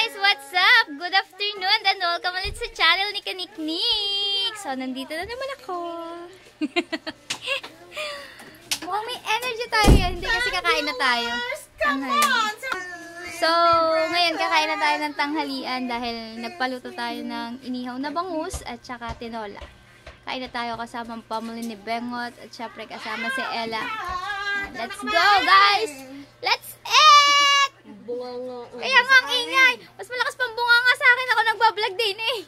guys! What's up? Good afternoon and welcome ulit sa channel ni Kaniknik. So, nandito na naman ako. Mukhang may energy tayo yan. Hindi kasi kakain na tayo. So, ngayon kakain na tayo ng tanghalian dahil nagpaluto tayo ng inihaw na bangus at saka tinola. Kain na tayo kasama ang pamilya ni Bengot at syempre kasama si Ella. Let's go, guys! Let's eat! Kaya nga ang ingay. Mas malakas pang bunga nga sa akin. Ako nagbablog din eh.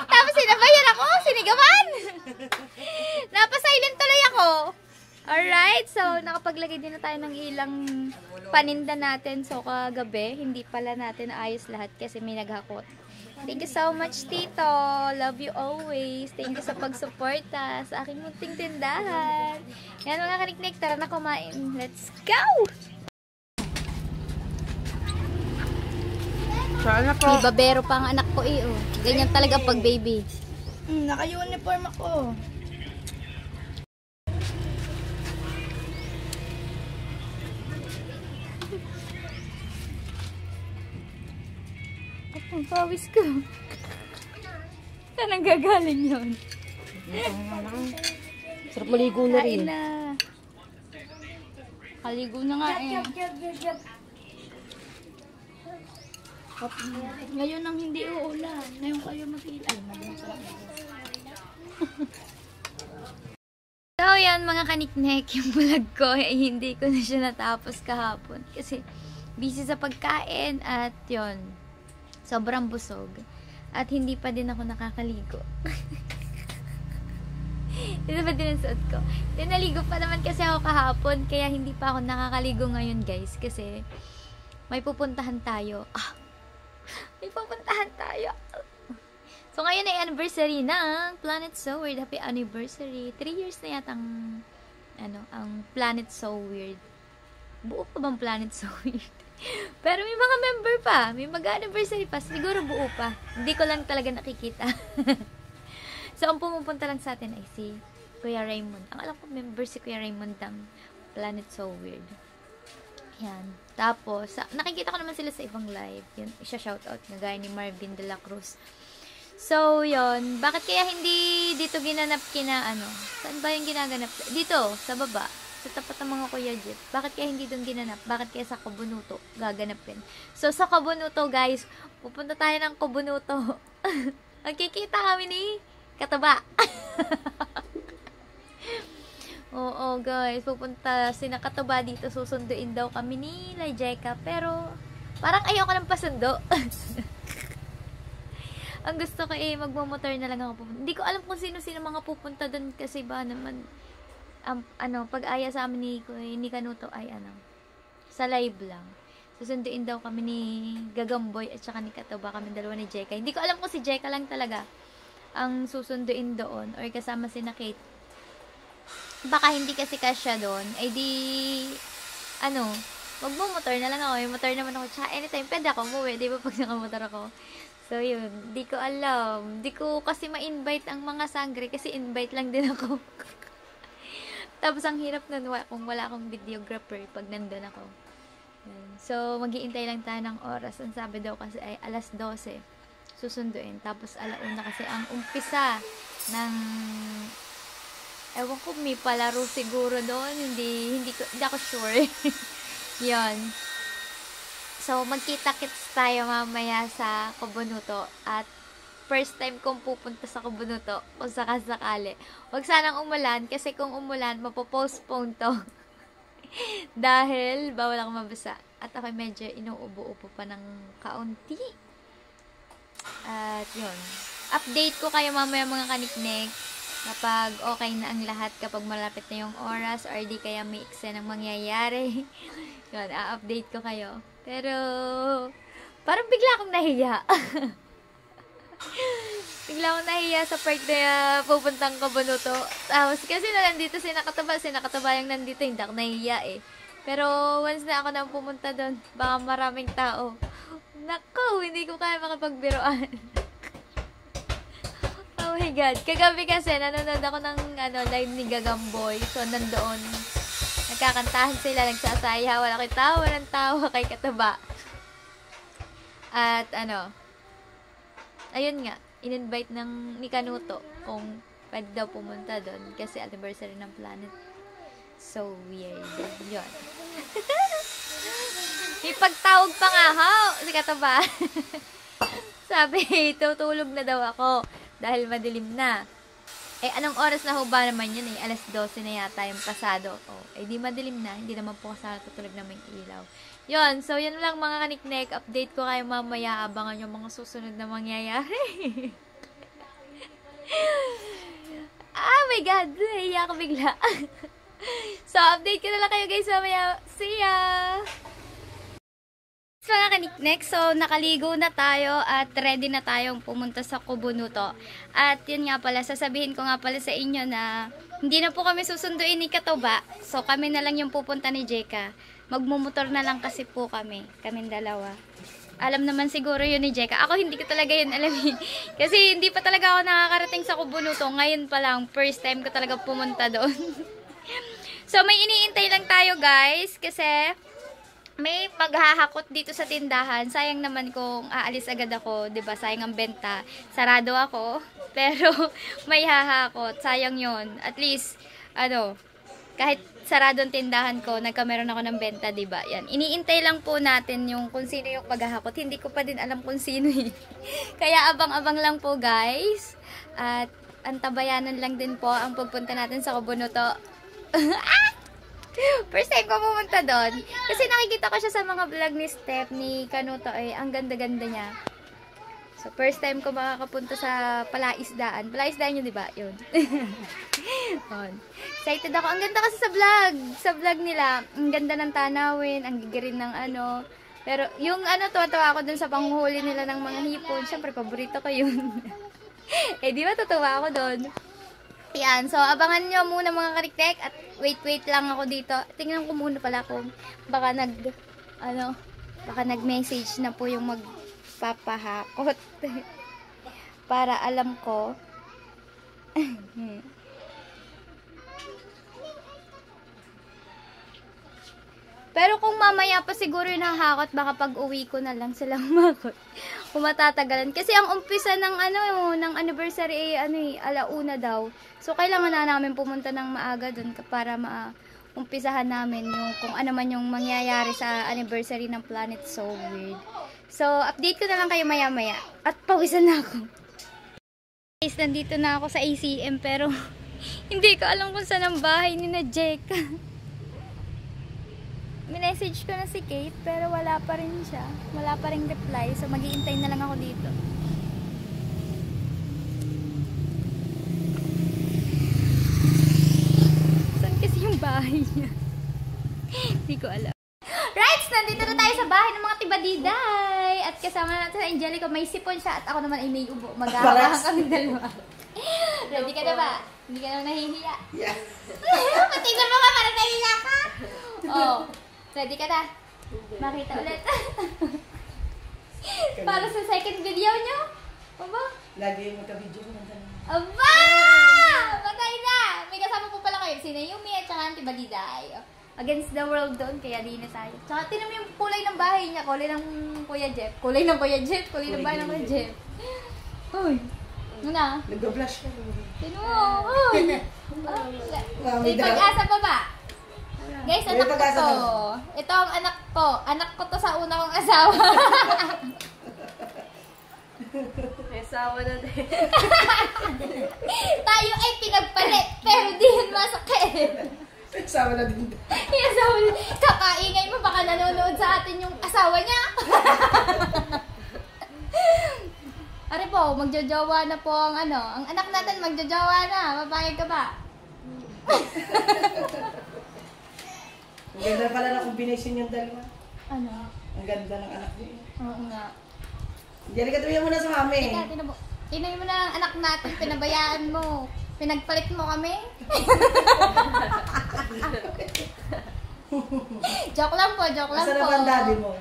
Tapos sinabayan ako. Sinigawan. Napasilent tuloy ako. Alright. So, nakapaglagay din na tayo ng ilang paninda natin. So, kagabi, hindi pala natin ayos lahat kasi may naghakot. Thank you so much, Tito. Love you always. Thank you sa pagsuporta sa aking munting tindahan. Yan mga Kaniknik, tara na kumain. Let's go! Sana po. May babero pa ang anak ko eh. Oh. Ganyan talaga pag baby. Naka-uniform ako. Ang pawis ko. Saan ang gagaling yun? Sarap maligo na rin. Kain na. Kaligo na nga eh. Ngayon ang hindi uulan. Ngayon kayo mag-ilan. So yan mga Kaniknek, yung vlog ko ay hindi ko na siya natapos kahapon. Kasi busy sa pagkain at yon sobrang busog. At hindi pa din ako nakakaligo. Ito pa din ang suot ko. Naligo pa naman kasi ako kahapon. Kaya hindi pa ako nakakaligo ngayon guys. Kasi may pupuntahan tayo. May pupuntahan tayo. So ngayon ay anniversary ng Planet So Weird. Happy anniversary. 3 years na yata ang Planet So Weird. Buo pa bang Planet So Weird? Pero may mga member pa. May mag-anniversary pa. Siguro buo pa. Hindi ko lang talaga nakikita. So, ang pumupunta lang sa atin ay si Kuya Raymond. Ang alam ko, member si Kuya Raymond ng Planet So Weird. Yan. Tapos, nakikita ko naman sila sa ibang live. Yun, isa-shoutout na gaya ni Marvin de la Cruz. So, yun. Bakit kaya hindi dito ginanap saan ba yung ginaganap? Dito, sa baba. Sa tapat ng mga Kuya Jeep. Bakit kaya hindi doon ginanap? Bakit kaya sa Kabunuto gaganapin? So, sa Kabunuto, guys, pupunta tayo ng Kabunuto. Magkikita kami ni Kataba. Oo, guys. Pupunta sina Kataba dito. Susunduin daw kami ni Lajeka. Pero, parang ayoko ng pasundo. Ang gusto ko magmamotor na lang ako pupunta. Hindi ko alam kung sino-sino mga pupunta doon kasi ba naman pag-aya sa amin ni Kanuto ay sa live lang. Susunduin daw kami ni Gagamboy at saka ni Katoba, kami dalawa ni Jeka. Hindi ko alam kung si Jeka lang talaga ang susunduin doon or kasama si na Kate. Baka hindi kasi kasya doon. Ay di magmumotor na lang ako. May motor naman ako. Tsaka anytime pwede ako umuwi. Di ba pag nakamotor ako? So yun, di ko alam. Di ko kasi ma-invite ang mga sangre kasi invite lang din ako. Tapos ang hirap nun kung wala akong videographer pag nandun ako. So, mag-iintay lang tayo ng oras. Ang sabi daw kasi ay alas 12 susunduin. Tapos alauna kasi ang umpisa ng ewan ko, may palaro siguro doon. Hindi ako sure. Yon. So, magkita-kits tayo mamaya sa Kabunuto. At first time kong pupunta sa Kabunuto kung sakasakali. Huwag sanang umulan kasi kung umulan, mapopostpone to. Dahil bawal ako mabasa. At ako medyo inuubo-ubo pa ng kaunti. At yun. Update ko kayo mamaya mga Kaniknik kapag okay na ang lahat, kapag malapit na yung oras or di kaya may eksena ng mangyayari. Yun, update ko kayo. Pero parang bigla akong nahiya. Bigla akong nahiya sa part na pupuntang Kabunuto. Tapos kasi nandito si Nakataba yung nandito, hindi ako nahiya eh. Pero once na ako nang pumunta doon, baka maraming tao. Nako, hindi ko kaya makapagbiroan. Oh my God. Kagabi kasi, nanonood ako ng live ni Gagamboy. So, nandoon. Nagkakantahan sila, nagsasayaw. Wala kay tawa ng tawa kay Kataba. At ayun nga, in-invite ni Kanuto kung pwede daw pumunta doon kasi anniversary ng planet. So weird. Yun. May pagtawag pa nga ho. Sikat ba? Sabi, tutulog na daw ako dahil madilim na. Eh, anong oras na ho ba naman yun eh? Alas 12 na yata yung pasado. Oh, eh, di madilim na. Hindi naman po kasama tutulog na may ilaw. Yun, so yun lang mga kaniknek. Update ko kayo mamaya. Abangan yung mga susunod na mangyayari. Ah, my God. Naiiyak ako bigla. So, update ko na lang kayo guys mamaya. See ya! Mga kaniknek, so nakaligo na tayo at ready na tayong pumunta sa Kubunuto. At yun nga pala, sasabihin ko nga pala sa inyo na hindi na po kami susunduin ni Katoba. So kami na lang yung pupunta ni Jeka. Magmumotor na lang kasi po kaming dalawa. Alam naman siguro yun ni Jeka. Ako hindi ko talaga yun alamin. Kasi hindi pa talaga ako nakakarating sa Kubunuto. Ngayon pa lang, first time ko talaga pumunta doon. So may iniintay lang tayo guys kasi may maghahakot dito sa tindahan. Sayang naman kung aalis agad ako, 'di ba? Sayang ang benta. Sarado ako, pero may hahakot. Sayang 'yon. At least kahit sarado ang tindahan ko, nagkameron ako ng benta, 'di ba? Yan. Iniintay lang po natin yung kung sino yung maghahakot. Hindi ko pa din alam kung sino eh. Kaya abang-abang lang po, guys. At antabayanan lang din po ang pagpunta natin sa Kubunuto. First time ko pumunta doon. Kasi nakikita ko siya sa mga vlog ni Steph, ni Kanuto. Ang ganda-ganda niya. So, first time ko makakapunta sa Palaisdaan. Palaisdaan yun, diba? Yun. Excited ako. Ang ganda kasi sa vlog. Sa vlog nila, ang ganda ng tanawin, ang gigirin ng Pero, yung tuwa-tuwa ako dun sa panghuli nila ng mga hipon. Siyempre, paborito ko yun. Di ba, tutuwa ako dun. Yan. So, abangan nyo muna mga kariktek. At wait lang ako dito. Tingnan ko muna pala kung baka nag-message na po yung magpapahakot. Para alam ko. Pero kung mamaya pa siguro yung nahakot, baka pag uwi ko na lang sila humakot. Kung matatagalan. Kasi ang umpisa ng ng anniversary alauna daw. So kailangan na namin pumunta ng maaga dun para maumpisahan namin yung kung ano man yung mangyayari sa anniversary ng Planet So Weird. So update ko na lang kayo maya-maya. At pawisan na ako. Guys, nandito na ako sa ACM pero hindi ko alam kung saan ang bahay ni na Jeka. Minessage ko na si Kate, pero wala pa rin siya. Wala pa rin reply. So, mag-iintay na lang ako dito. Saan kasi yung bahay niya? Hindi ko alam. Right! Nandito na tayo sa bahay ng mga tibadiday. At kasama natin sa Angelica. May sipon siya at ako naman ay may ubo. Mag-aawahan kami dalawa. Ready ka na ba? Hindi ka naman nahihiya? Yeah. Pati na mga para nahihiya ka? Oh. Ready ka na? Makita ulit. Para sa second video nyo? Aba? Lagi yung magka-video ko ng Aba! Patay na! May kasama po pala kayo. Si Naomi at saka ang Tibadiday. Against the world doon, kaya di na tayo. Tsaka tinan mo yung kulay ng bahay niya. Kulay ng Kuya Jeff. Kulay ng Kuya Jeff. Kulay ng bahay ng Kuya Jeff. Uy. Ano na? Nag-blush ka. Tinan mo. Uy. May pag-asa pa ba? Guys, anak ko to. Ito ang anak ko. Anak ko to sa una kong asawa. May asawa na din. Tayo ay pinagpalit, pero di yun masakit. Asawa na din. Yung asawa niya, kakaingay mo, baka nanonood sa atin yung asawa niya. Ari po, magjojowa na po ang ang anak natin magjojowa na. Mapayag ka ba? Ang ganda pala na combination yung dalawa. Ano? Ang ganda ng anak niya. Oo nga. Angelica, tuloy mo na sa mami. Teka, tinan mo na ang anak natin, pinabayaan mo. Pinagpalit mo kami. Joke lang po, joke lang Asa po. na ba ang daddy mo?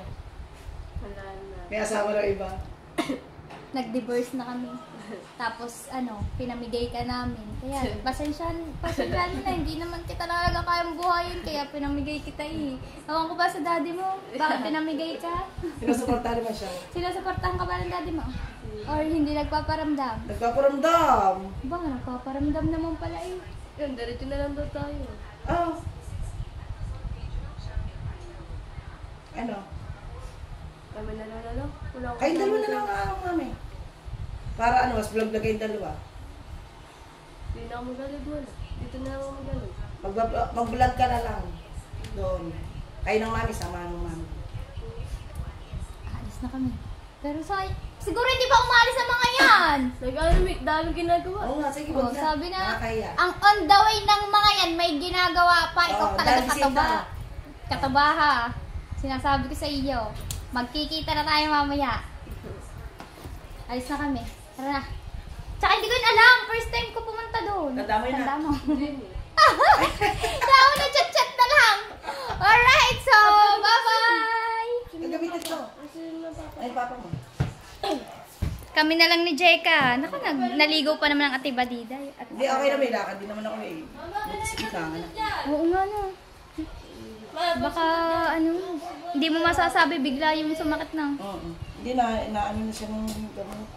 Wala na. May asawa na iba. nag-divorce na kami. Tapos, pinamigay ka namin. Kaya, pasensya na, hindi naman kita talaga kayang buhayin, kaya pinamigay kita eh. Ewan ko ba sa daddy mo? Bakit pinamigay ka? Sinusuportahan naman siya. Sinusuportahan ka ba ng daddy mo? Or hindi nagpaparamdam? Nagpaparamdam. Ba, nagpaparamdam naman pala eh. Yun, diretso na lang daw tayo. Ah. Ano? Kami na lang. Wala akong Kayong dalawa na kasama. lang ang mami. Para mas vlog-vlog kayong dalawa. Hindi na ako magalig wala. Dito na ako magalig. Mag-vlog ka na lang. Doon. Kayo ng mami, sama ng mami. Alis na kami. Pero siguro hindi pa umalis ang mga yan. Nag-alamik, dami ginagawa. Oo nga, sige, Oh, wag na. sabi na, Nakakahiya. ang on the way ng mga yan, may ginagawa pa. Ikaw Oo, talaga dahil kataba. sita. Kataba ha. Sinasabi ko sa iyo. Magkikita na tayo mamaya. Alis na kami. Tara na. Tsaka hindi ko yun alam. First time ko pumunta doon. Tanda mo yun, Tanda ha? mo. Hindi eh. Kaya ako na chat-chat na lang. Alright, so bye-bye. Ang gamitin ko. Kasi yung papa. Ay, papa mo. Kami na lang ni Jeka. Naku, naligo pa naman ang Ate Badiday. At Hindi, okay na may lakad. Di naman ako eh. Sige na. oo nga no. Baka hindi mo masasabi bigla yung sumakit na. Oo. Hindi na, inaano na siya ng gamot.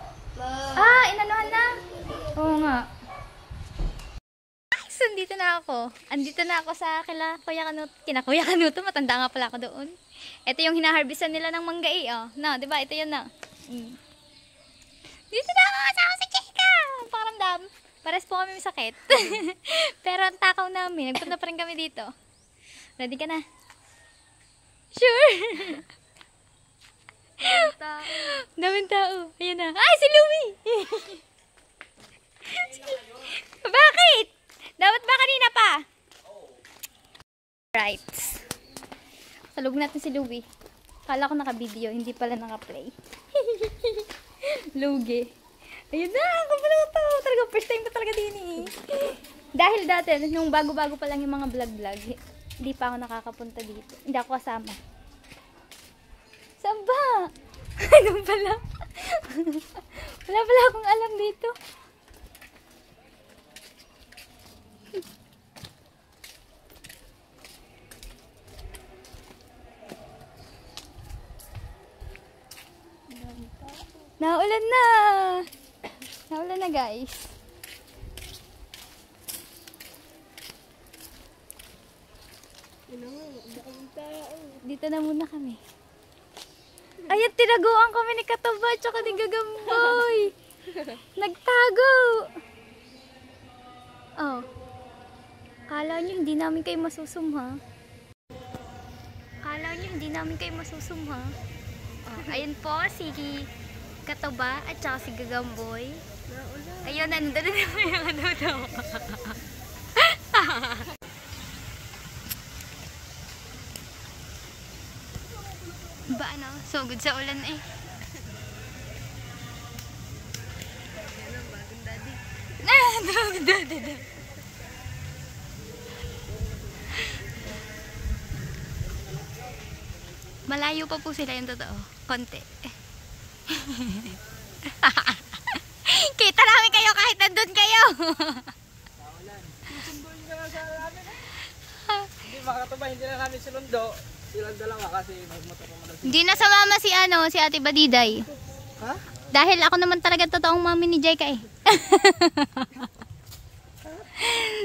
Inanuhan na. Oo nga. So, andito na ako. Andito na ako sa kina Kuya Kanuto. Matanda nga pala ako doon. Ito yung hinaharbisan nila ng manggai, oh. No, di ba? Ito yun na. Dito na ako kasama sa Jeka. Pakiramdam. Pares po kami may sakit. Pero ang takaw namin. Nagpunta pa rin kami dito. Ready ka na? Sure. Daming tao. Ayan na. Ay, si Louie! Bakit? Dapat ba kanina pa? Right. Salug natin si Louie. Kala ko naka-video, hindi pala naka-play. Lugi. Ayun na, ako pala ito. Talaga, first time ko talaga din eh. Dahil dati, nung bago-bago pa lang yung mga vlog-vlog, hindi pa ako nakakapunta dito. Hindi ako kasama. Saan ba? Doon pala. Wala pala akong alam dito. Naulan na. Naulan na, guys. Dito na muna kami. Ayan, tinaguan kami ni Kataba tsaka ni Gagamboy. Nagtago. Oh. Kala nyo hindi namin kayo masusum, ha? Kala nyo hindi namin kayo masusum, ha? Oh, ayun po si Kataba at saka si Gagamboy. Ayun, nandun na naman yung ano daw. Ba ano? So good sa ulan eh. Bagong daddy daw. Malayo pa po sila yung totoo. Konti. Kita namin kayo kahit nandun kayo. Hindi makakatuba, hindi na namin sinundo. Silang dalawa kasi magmotor naman daw. Hindi na sumama si Ate Badiday. Ha? Dahil ako naman talaga totoong mami ni Jeka eh.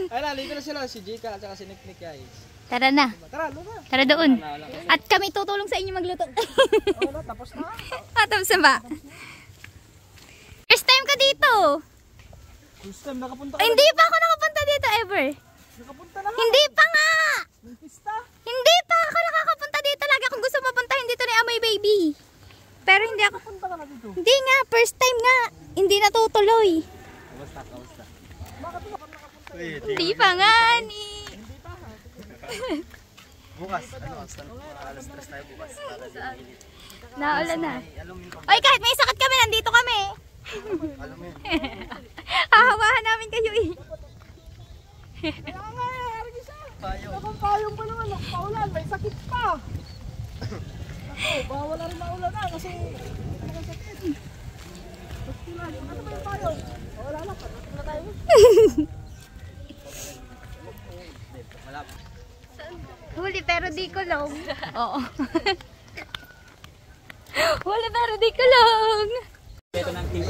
Ay na, dito na sila. Si Jika at saka si Nick guys. Tara na. Tara, luna. Tara doon. At kami tutulong sa inyo magluto. Oo na, tapos na. Tapos na ba? First time ka dito. First time nakapunta Ay, hindi pa ako nakapunta dito ever. Nakapunta na. Hindi pa nga. May pista. Hindi pa ako nakakapunta dito. Lagi akong gusto mapuntahin dito ni Amoy Baby. Pero hindi ako. Punta ka na dito. Hindi nga, first time nga. Hindi natutuloy. Kamusta? Bakit ka pa nakapunta? Hindi pa nga ni. Bukas. Alas 3 tayo bukas. Naulan na. Oy, kahit may sakit kami, nandito kami. Alam mo yun. Hahawahan namin kayo eh. Kaya nga eh, Argisa. Nakapayong pa naman. Nakapaulan. May sakit pa. Ako, bawal na rin maulan na kasi nakasakit. Ano ba yung payong? Wala na, patapos na tayo. Huli pero di kulong. Oo. Huli pero di kulong.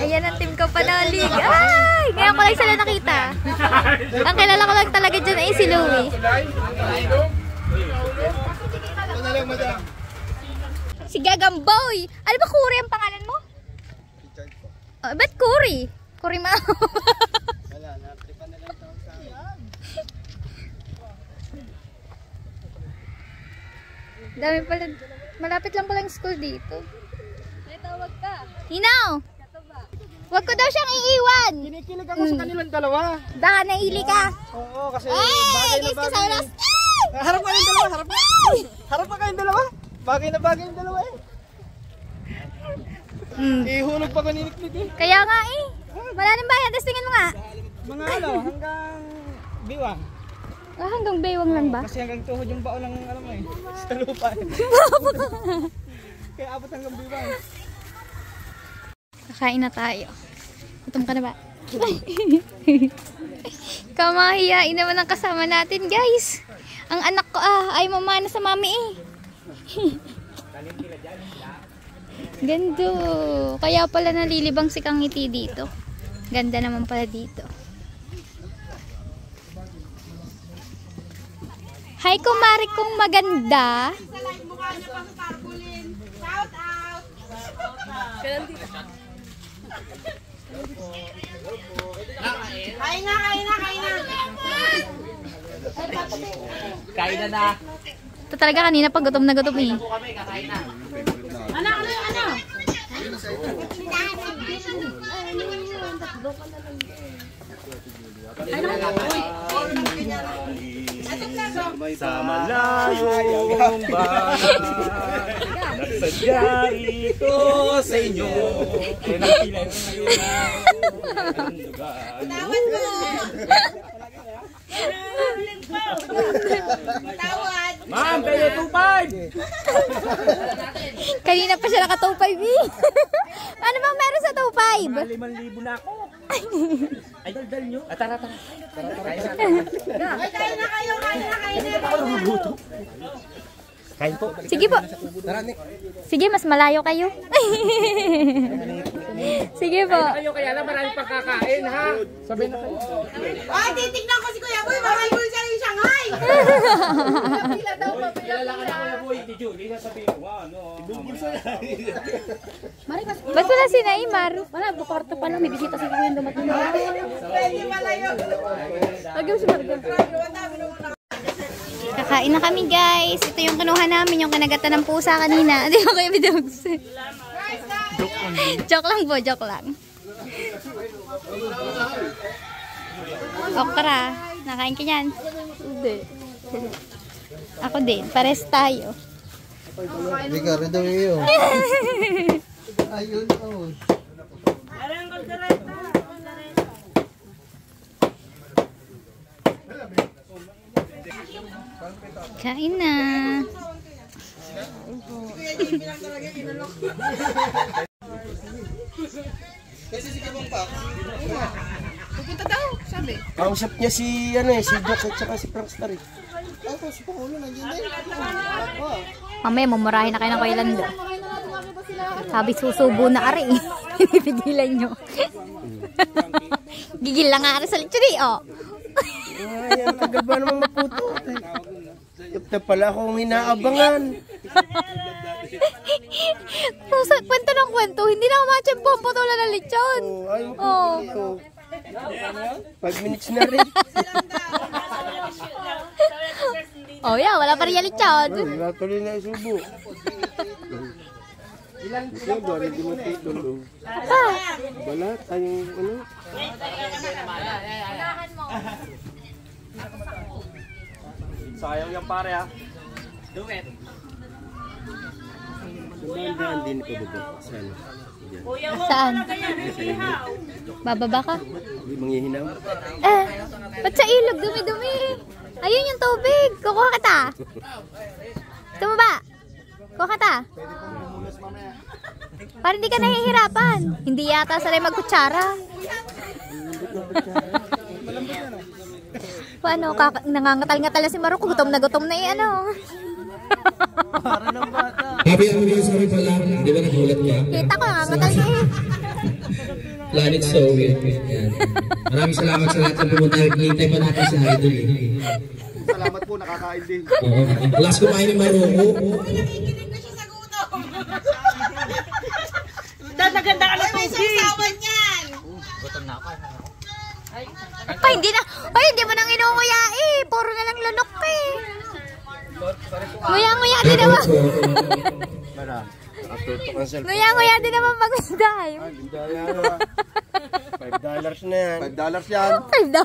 Ayan ang team ko panalig. Ay! Ngayon ko lang sila nakita. Ang kilala ko lang talaga dyan ay si Louie. Si Gagamboy! Ano ba Kuri ang pangalan mo? Oh, ba't Kuri? Kuri Mao. Wala, natripan na lang tawag sa akin. Dami pala. Malapit lang palang school dito. May tawag ka. Hinaw! Huwag ko daw siyang iiwan! Kinikilig ako sa kanilang dalawa. Baka naili ka. Oo, kasi Ay! bagay na Guys, bagay. kasama nas. Harap ka kayong dalawa, harap ka. Harap ka kayong dalawa. Bagay na bagay yung dalawa eh. Ihulog pa ko niniklik eh. Kaya nga eh. Wala nang bayan. Tapos tingin mo nga. Mga ano, hanggang biwang. Ah, hanggang baywang lang ba? Kasi hanggang tuhod yung baon ng alam mo eh. Sa lupa eh. Kaya abot hanggang biwang. Kakain na tayo. Gutom ka na ba? Kamahiyain naman ang kasama natin, guys. Ang anak ko ay mamana sa mami eh. Ganda. Kaya pala nalilibang si Kang Ngiti dito. Ganda naman pala dito. Hi, kumari kong maganda. Kain na. Kain na na. Ito talaga kanina pag gutom na gutom eh. Sa malayong bayan, nagsadya ito sa inyo. Tawad mo. Tawad. Ma'am, pwede 2.5. Kanina pa siya naka 2.5 eh. Ano bang meron sa 2.5? 5,000 na ako. Ay, daldal nyo. Tara. Kain na kayo. Kain po. Sige po. Sige, mas malayo kayo. Sige po. Kayo kaya lang marami pang kakain, ha? Sabihin na kayo. Ay, titignan ko si Kuya Boy. Mamay ko siya yung Shanghai. Kilala ka na Kuya Boy. Di Julie, sasabihin mo, ano? Ba't wala si Naimar? Wala, bukorto pa lang. May bisita si Kuya dumating. Pwede pala yun. Lagyan si Marga. Kakain na kami, guys. Ito yung kinuha namin, yung kinagatan ng pusa kanina. Di ba kayo bidogs? Joke lang po, joke lang. Okra. Nakain ka yan? Hindi. Ako din. Pares tayo. Hindi ka rin daw yun. Ayun, oh. Kain na. Kasi si Kabang pa. Pupunta daw, sabi. Kausap niya si Doc at saka si Prankster eh. Ay, si Pangulo nandiyan din. Mamaya, mumurahin na kayo ng Kailando. Sabi, susubo na ari. Pinipigilan nyo. Gigil lang nga ari sa lechon eh, oh. Ay, ang tagal ba naman maputo? Ito pala akong inaabangan. Kwento ng kwento, hindi na kumatsyempo ang putulan ng lechon. Oh, ay, Oh. 5 minutes na rin. Oh, yeah, wala pa rin yung lechon. Wala tuloy na isubo. Ilan ba rin dimati doon? Wala tayong ano? Sayang yung pare, ha? Do it. Sumandaan din ko ba? Saan? Saan? Bababa ka? Hindi manghihinaw? Ba't sa ilog? Dumi-dumi. Ayun yung tubig. Kukuha kita. Tumaba. Kuha kita. Para hindi ka nahihirapan. Hindi yata sanay magkutsara. Paano? Nangangatal-ngatal na si Maroko. Gutom na ano. Happy anniversary pala. Di ba nagulat ka? Kita ko, nangangatal na eh. Planet Soviet. Yan. Maraming salamat sa lahat ng pumunta. Hintay pa natin si Idol. Salamat po, nakakain din. Oo. Last kumain ni Maroko. Nakikinig na siya sa gutom. Naganda ka na tubig. May sasawan yan. Pa, hindi na. Ay, hindi mo nang inunguya eh. Puro na lang lunok eh. Nguya-nguya din naman. Nguya-nguya din naman pag-day. $5 na yan. $5 yan. $5.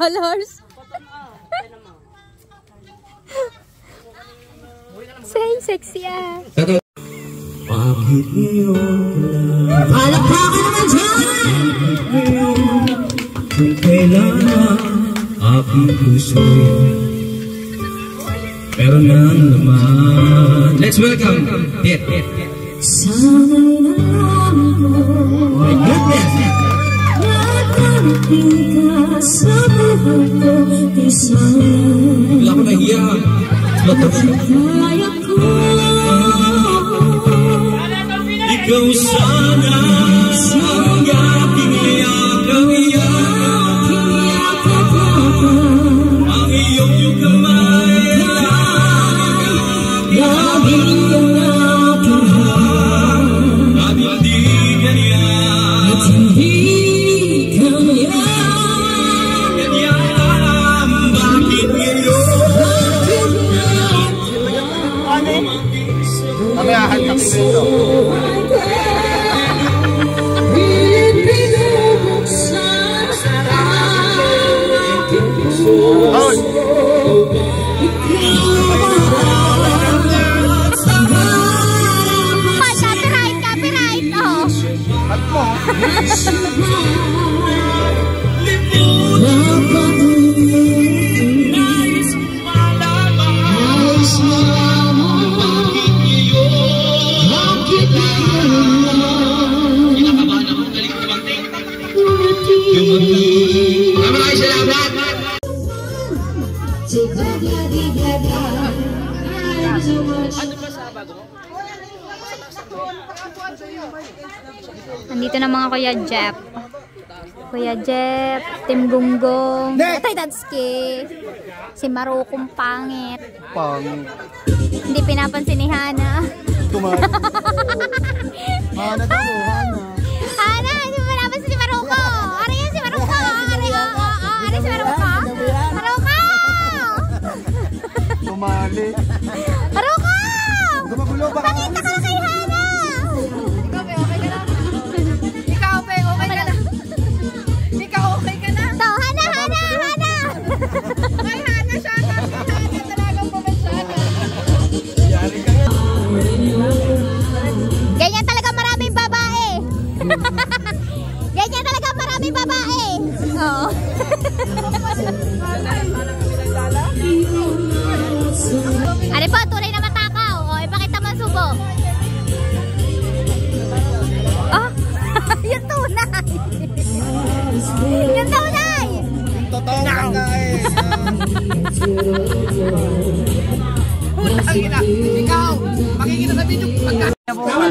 Say, sexy ah. Bakit ngayon palakpakan naman dyan kung kailangan aking puso'y pero nang naman. Let's welcome Dit. Sana'y nalaman mo. My goodness! Nakarating ka sa buhay ko. Di sana wala ko nahiya. Kaya ko ikaw sana ang aking yakap ang iyong kamay laging ang aking hal at hindi ganyan bakit ngayon Kami ahal kami dito. Copyright, oh. At mo. Maraming salamat. Nandito na mga Kuya Jeff. Kuya Jeff, Tim Gunggong, Tatay Dadski, si Marokong pangit. Hindi pinapansin ni Hana. Tumayo. Hana ka mo, Hana. Hana, hindi pinapansin si Maroko. Ano yan si Maroko? Ano si Maroko? Maroko! Tumali. Maroko! Gumagulo ba ka? Pakita ka kay Hana! Ikaw, okay ka na. Ikaw, okay ka na. To, Hana! Ay, Hana siya. Hana talagang pumansana. Ganyan talaga maraming babae. Ganyan talaga maraming babae. Oo. Ano po, tunay na matakaw. O, ipakita mo ang subo. Oh, yung tunay. Yung tunay. Totoo ka eh. Ikaw, makikita sa video.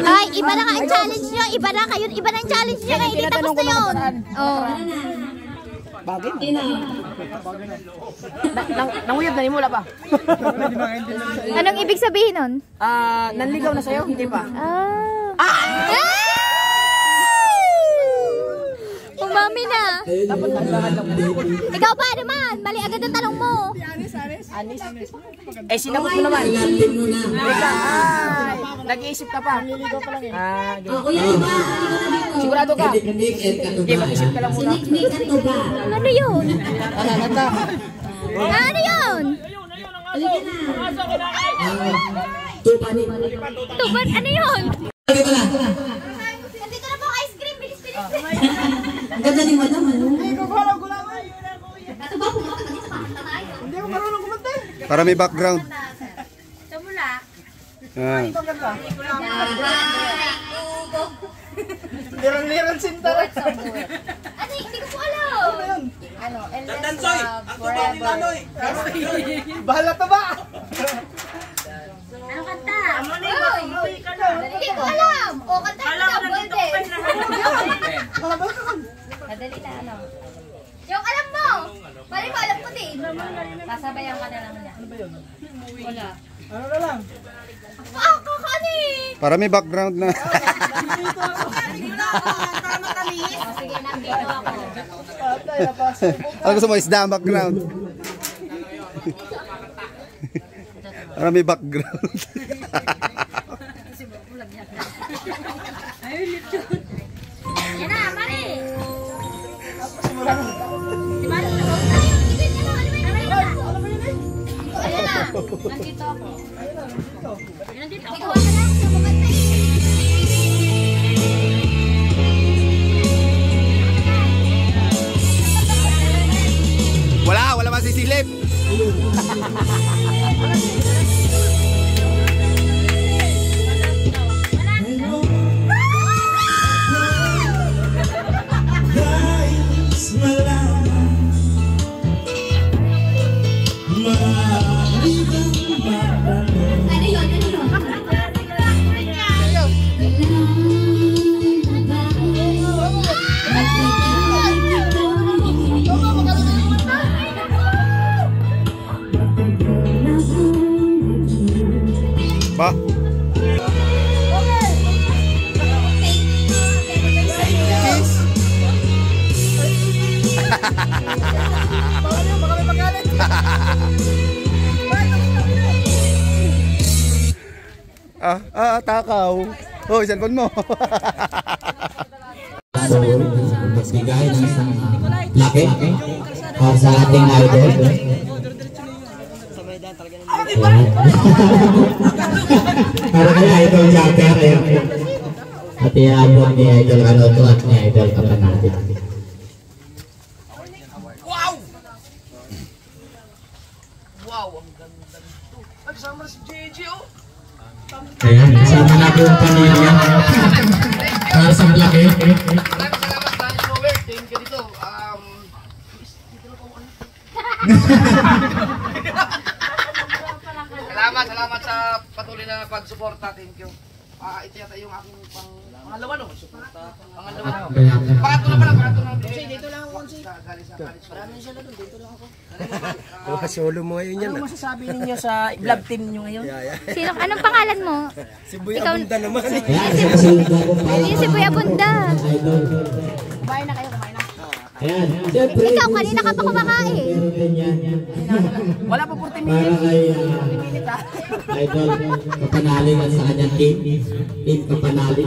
Ay, iba na nga ang challenge nyo. Iba na ang challenge nyo. Hindi tapos na yun. Oh. Bagay na. Nanguyab na, himula pa. Anong ibig sabihin nun? Nanligaw na sa'yo? Hindi pa. Umami na. Ikaw pa naman. Mali agad ang tanong mo. Anis? Eh, sinagot mo naman. Nag-iisip ka pa. Nililigaw pa lang eh. Sigurado ka? Hindi, mag-isip ka lang muna. Ano yun? Nanata. Ano yun? Tuban, ano yun? Nandito na po ang ice cream. Bilis. Ang ganda ni madam. Para may background. Sa mula. Yan. Ito ganda. Liron-liron sinta rin. Ano, hindi ko po alam. Ano, Endless Love, Forever. Bahala to ba? Ano kanta? Hindi ko alam. O, kanta ko sa Bolden. Madali na, ano. Yung alam mo. Pari ko alam ko din. Sasabayan ka na lang niya. Ano ba yun? Wala. Ano na lang? Kakani! Para may background na. Sige, nandito ako. Patay, napasok. Ano gusto mo? Isda ang background. Para may background. Yan na, Mari! Si Mari, ayan na. Nandito ako. Nandito ako. Ikaw ka lang, sumukanta Wala masisilip. Ba? Baka may magalit. Takaw. Oh, cellphone mo. So, magbigay ng isang laki para sa ating idol. Para kay Idol Japper. At i-abot ni Idol Anoto at ni Idol Kapanati. Ayan, kasama na po ang pamilya. Para sa laki. Salamat sa patuloy na pagsuporta. Thank you. Ito yata yung aking pangalawa, no? Suporta. Pangalawa. Pangatlo na pala, pangatlo na. Dito lang ako, Konsi. Maraming sila doon, dito lang ako. Solo mo ngayon yan. Ano masasabi ninyo sa vlog team nyo ngayon? Sino? Anong pangalan mo? Si Buya Abunda naman. Ayan, sinasunod ako para Hindi si Kuya Bunda. Idol. Kumain na kayo, kumain na. Ayan, siyempre. Ikaw, kanina ka pa kumakain. Meron din yan. Wala pa 40 Para minutes. kay Idol Kapanali at sa kanyang team. Team Kapanali.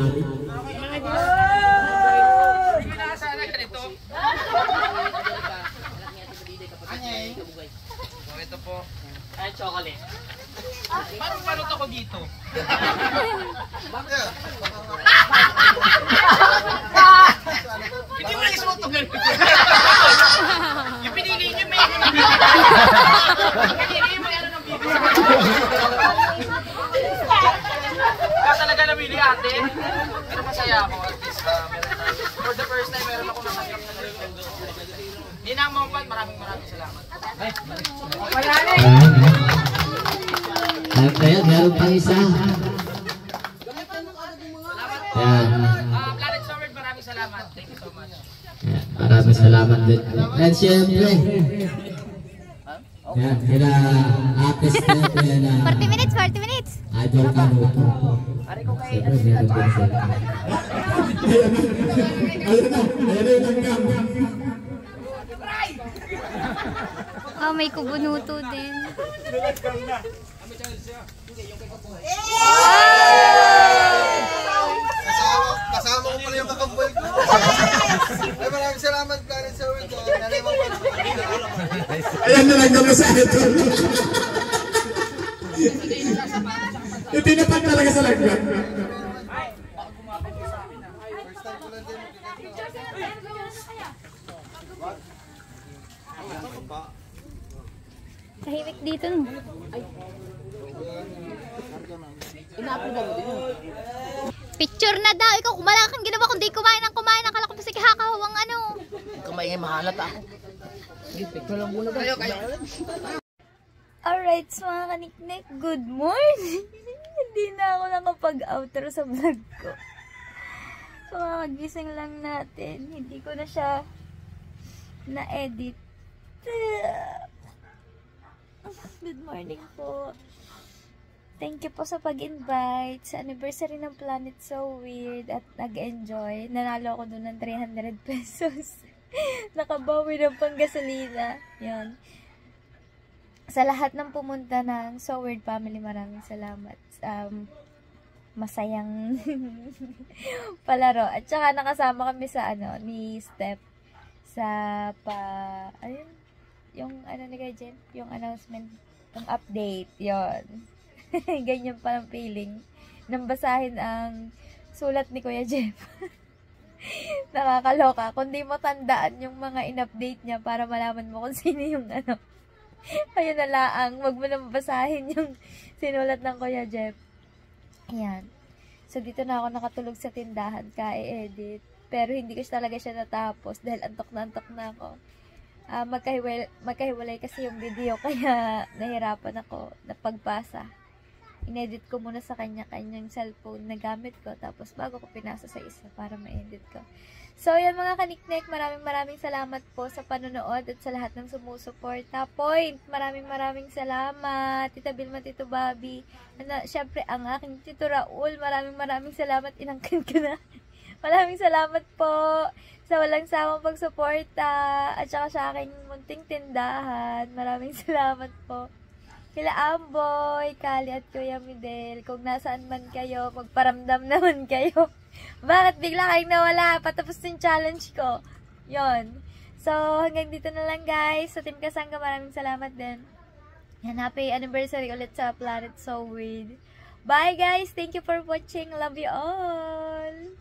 Ito po. Ay, chocolate. Paano to ko dito? Hindi mo isuot to ganun. Yung pinili niyo may ano ng bibig. Pinili mo ano ng bibig. Kaya talaga namili ate. Pero masaya ako at least. For the first time meron ako nakatanggap na rin. Hindi na mo pa. Maraming salamat. At ayan, meron pang isa. Ayan. Planet Forward, maraming salamat. Thank you so much. Ayan, maraming salamat din. At syempre, ayan, kina artist natin na 40 minutes, 40 minutes. Idol Kanuto. Siyempre, meron din sila. Oh, may kubunuto din. Kasama ko pala yung kakambal ko. Ay, maraming salamat, Planet Forward. Ayan na lang naman sa idol. Yung tinapat talaga sa lagyan. Tahimik dito, no? Picture na daw. Ikaw, kumala kang ginawa kundi kumain. Akala ko pa si kakahawang ano. Kumain mahalat ako. Picture lang muna kayo. Alright, so mga kaniknik, good morning! Hindi na ako nakapag-outro sa vlog ko. So mga gising lang natin. Hindi ko na siya na-edit. Good morning po. Thank you po sa pag-invite sa anniversary ng Planet So Weird at nag-enjoy. Nanalo ako doon ng 300 pesos. Nakabawi ng panggasolina. Yun. Sa lahat ng pumunta ng So Weird Family, maraming salamat. Masayang palaro. At saka nakasama kami sa ni Steph sa ayun, yung ni Kuya Jen, yung announcement, yung update, yon. Ganyan pa ng feeling. Nang basahin ang sulat ni Kuya Jeff. Nakakaloka. Kung di mo tandaan yung mga in-update niya para malaman mo kung sino yung ayun na laang. Wag mo nang basahin yung sinulat ng Kuya Jeff. Ayan. So, dito na ako nakatulog sa tindahan ka-edit. Pero hindi ko talaga siya natapos dahil antok na ako. Magkahiwalay kasi yung video kaya nahirapan ako na pagbasa. Inedit ko muna sa kanya-kanyang cellphone na gamit ko. Tapos bago ko pinasa sa isa para ma-edit ko. So, yan mga kaniknek. Maraming salamat po sa panonood at sa lahat ng sumusuporta. Maraming salamat. Tita Vilma, Tito Bobby. Syempre, ang aking Tito Raul. Maraming salamat. Inangkin ko na. Maraming salamat po sa walang sawang pagsuporta. At saka sa aking munting tindahan. Maraming salamat po. Kila Amboy, Kali at Kuya Midel, kung nasaan man kayo, magparamdam naman kayo. Bakit bigla kayong nawala? Patapos yung challenge ko. Yon. So, hanggang dito na lang guys. Sa Team Kasangga, maraming salamat din. And happy anniversary ulit sa Planet So Weird. Bye guys! Thank you for watching. Love you all!